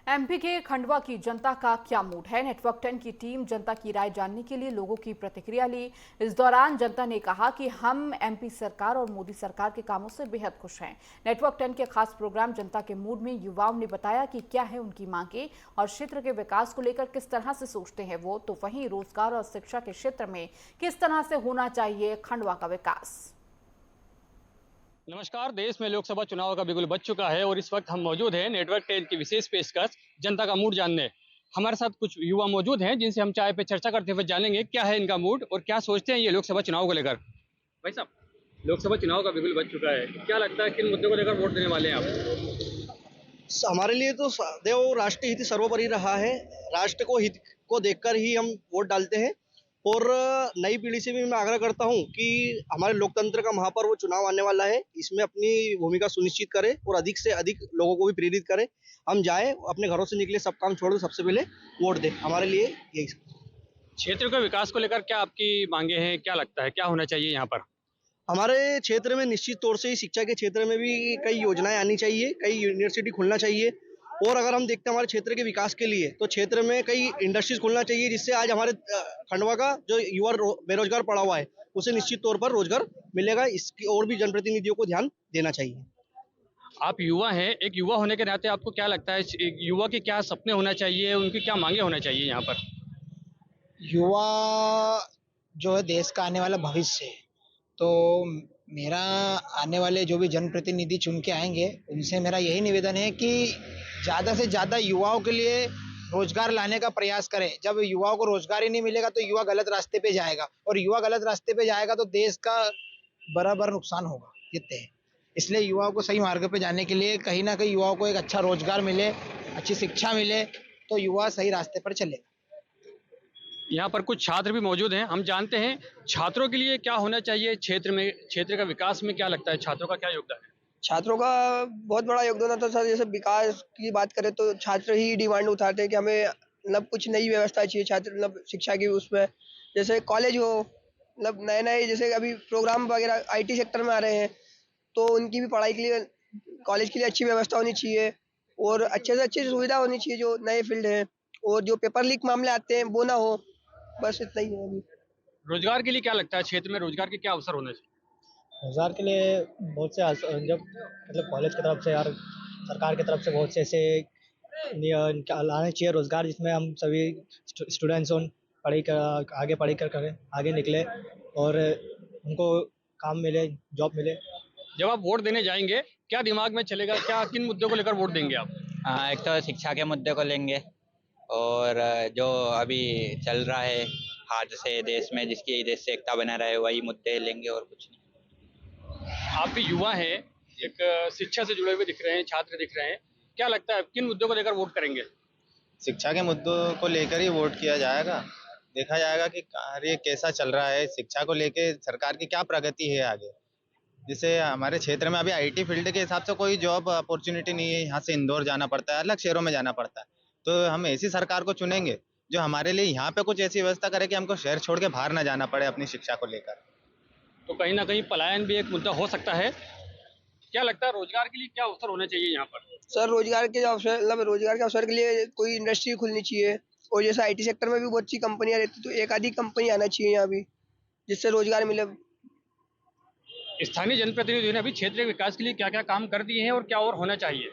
MP के खंडवा की जनता का क्या मूड है। नेटवर्क 10 की टीम जनता की राय जानने के लिए लोगों की प्रतिक्रिया ली। इस दौरान जनता ने कहा कि हम एमपी सरकार और मोदी सरकार के कामों से बेहद खुश हैं। नेटवर्क 10 के खास प्रोग्राम जनता के मूड में युवाओं ने बताया कि क्या है उनकी मांगे और क्षेत्र के विकास को लेकर किस तरह से सोचते हैं वो, तो वहीं रोजगार और शिक्षा के क्षेत्र में किस तरह से होना चाहिए खंडवा का विकास। नमस्कार। देश में लोकसभा चुनाव का बिगुल बज चुका है और इस वक्त हम मौजूद हैं नेटवर्क 10 की विशेष पेशकश जनता का मूड जानने। हमारे साथ कुछ युवा मौजूद हैं जिनसे हम चाय पे चर्चा करते हुए जानेंगे क्या है इनका मूड और क्या सोचते हैं ये लोकसभा चुनाव को लेकर। भाई साहब, लोकसभा चुनाव का बिगुल बज चुका है, क्या लगता है किन मुद्दों को लेकर वोट देने वाले हैं आप? हमारे लिए तो सदैव राष्ट्रीय हित सर्वोपरि रहा है। राष्ट्र को हित को देखकर ही हम वोट डालते हैं और नई पीढ़ी से भी मैं आग्रह करता हूं कि हमारे लोकतंत्र का महापर्व चुनाव आने वाला है, इसमें अपनी भूमिका सुनिश्चित करें और अधिक से अधिक लोगों को भी प्रेरित करें। हम जाए अपने घरों से निकले, सब काम छोड़ दो, सबसे पहले वोट दें। हमारे लिए यही क्षेत्र के विकास को लेकर क्या आपकी मांगे हैं, क्या लगता है क्या होना चाहिए यहाँ पर? हमारे क्षेत्र में निश्चित तौर से ही शिक्षा के क्षेत्र में भी कई योजनाएं आनी चाहिए, कई यूनिवर्सिटी खुलना चाहिए। और अगर हम देखते हैं हमारे क्षेत्र के विकास के लिए तो क्षेत्र में कई इंडस्ट्रीज खुलना चाहिए, जिससे आज हमारे खंडवा का जो युवा बेरोजगार पड़ा हुआ है उसे निश्चित तौर पर रोजगार मिलेगा। इसकी और भी जनप्रतिनिधियों को ध्यान देना चाहिए। आप युवा हैं, एक युवा होने के नाते आपको क्या लगता है एक युवा के क्या सपने होना चाहिए, उनकी क्या मांगे होना चाहिए यहाँ पर? युवा जो है देश का आने वाला भविष्य है। तो मेरा आने वाले जो भी जनप्रतिनिधि चुन के आएंगे उनसे मेरा यही निवेदन है कि ज़्यादा से ज़्यादा युवाओं के लिए रोजगार लाने का प्रयास करें। जब युवाओं को रोजगार ही नहीं मिलेगा तो युवा गलत रास्ते पे जाएगा, और युवा गलत रास्ते पे जाएगा तो देश का बराबर नुकसान होगा, ये तय है। इसलिए युवाओं को सही मार्ग पे जाने के लिए कहीं ना कहीं युवाओं को एक अच्छा रोजगार मिले, अच्छी शिक्षा मिले, तो युवा सही रास्ते पर चलेगा। यहाँ पर कुछ छात्र भी मौजूद हैं, हम जानते हैं छात्रों के लिए क्या होना चाहिए क्षेत्र में, क्षेत्र का विकास में क्या लगता है छात्रों का क्या योगदान है? छात्रों का बहुत बड़ा योगदान होता है सर। जैसे विकास की बात करें तो छात्र ही डिमांड उठाते हैं कि हमें मतलब कुछ नई व्यवस्था चाहिए, छात्र मतलब शिक्षा की उसमें। जैसे कॉलेज हो, मतलब नए नए जैसे अभी प्रोग्राम वगैरह आईटी सेक्टर में आ रहे हैं, तो उनकी भी पढ़ाई के लिए कॉलेज के लिए अच्छी व्यवस्था होनी चाहिए और अच्छे से अच्छी सुविधा होनी चाहिए जो नए फील्ड हैं। और जो पेपर लीक मामले आते हैं वो ना हो, बस इतना ही है अभी। रोजगार के लिए क्या लगता है क्षेत्र में रोजगार के क्या अवसर होने चाहिए? रोजगार के लिए बहुत से जब मतलब कॉलेज की तरफ से यार सरकार की तरफ से बहुत से ऐसे लाने चाहिए रोजगार, जिसमें हम सभी स्टूडेंट्स आगे पढ़ी कर करें, आगे निकले और उनको काम मिले, जॉब मिले। जब आप वोट देने जाएंगे क्या दिमाग में चलेगा, क्या किन मुद्दों को लेकर वोट देंगे आप? हाँ, एक तो शिक्षा के मुद्दे को लेंगे और जो अभी चल रहा है हाथ से देश में, जिसकी देश से एकता बना रहे, वही मुद्दे लेंगे और कुछ नहीं। आप भी युवा हैं, एक शिक्षा से जुड़े हुए दिख रहे हैं, छात्र दिख रहे हैं, क्या लगता है किन मुद्दों को लेकर वोट करेंगे? शिक्षा के मुद्दों को लेकर ही वोट किया जाएगा। देखा जाएगा कि कार्य कैसा चल रहा है, शिक्षा को लेके सरकार की क्या प्रगति है आगे। जैसे हमारे क्षेत्र में अभी आईटी फील्ड के हिसाब से कोई जॉब अपॉर्चुनिटी नहीं है, यहाँ से इंदौर जाना पड़ता है, अलग शहरों में जाना पड़ता है। तो हम ऐसी सरकार को चुनेंगे जो हमारे लिए यहाँ पे कुछ ऐसी व्यवस्था करे कि हमको शहर छोड़ के बाहर ना जाना पड़े अपनी शिक्षा को लेकर। तो कहीं ना कहीं पलायन भी एक मुद्दा हो सकता है। क्या लगता है रोजगार के लिए क्या अवसर होने चाहिए यहाँ पर? सर रोजगार के अवसर मतलब रोजगार के अवसर के लिए कोई इंडस्ट्री खुलनी चाहिए। और जैसे आईटी सेक्टर में भी बहुत सी कंपनियां रहती, तो एक आधी कंपनी आना चाहिए यहाँ भी, जिससे रोजगार मिले। स्थानीय जनप्रतिनिधियों ने अभी क्षेत्र के विकास के लिए क्या क्या काम कर दिए हैं और क्या और होना चाहिए?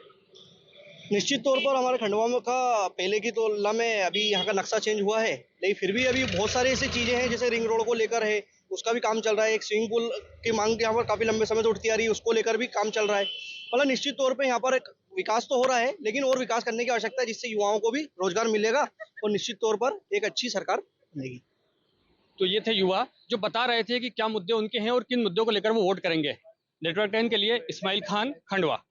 निश्चित तौर पर हमारे खंडवा में का पहले की तुलना में अभी यहाँ का नक्शा चेंज हुआ है, लेकिन फिर भी अभी बहुत सारी ऐसी चीजें हैं, जैसे रिंग रोड को लेकर है, उसका भी काम चल रहा है। एक स्विमिंग पूल की मांग यहाँ पर काफी लंबे समय से उठती आ रही है, उसको लेकर भी काम चल रहा है। मतलब निश्चित तौर पर यहाँ पर एक विकास तो हो रहा है, लेकिन और विकास करने की आवश्यकता है, जिससे युवाओं को भी रोजगार मिलेगा और निश्चित तौर पर एक अच्छी सरकार बनेगी। तो ये थे युवा जो बता रहे थे कि क्या मुद्दे उनके हैं और किन मुद्दों को लेकर वो वोट करेंगे। नेटवर्क 10 के लिए इस्माइल खान, खंडवा।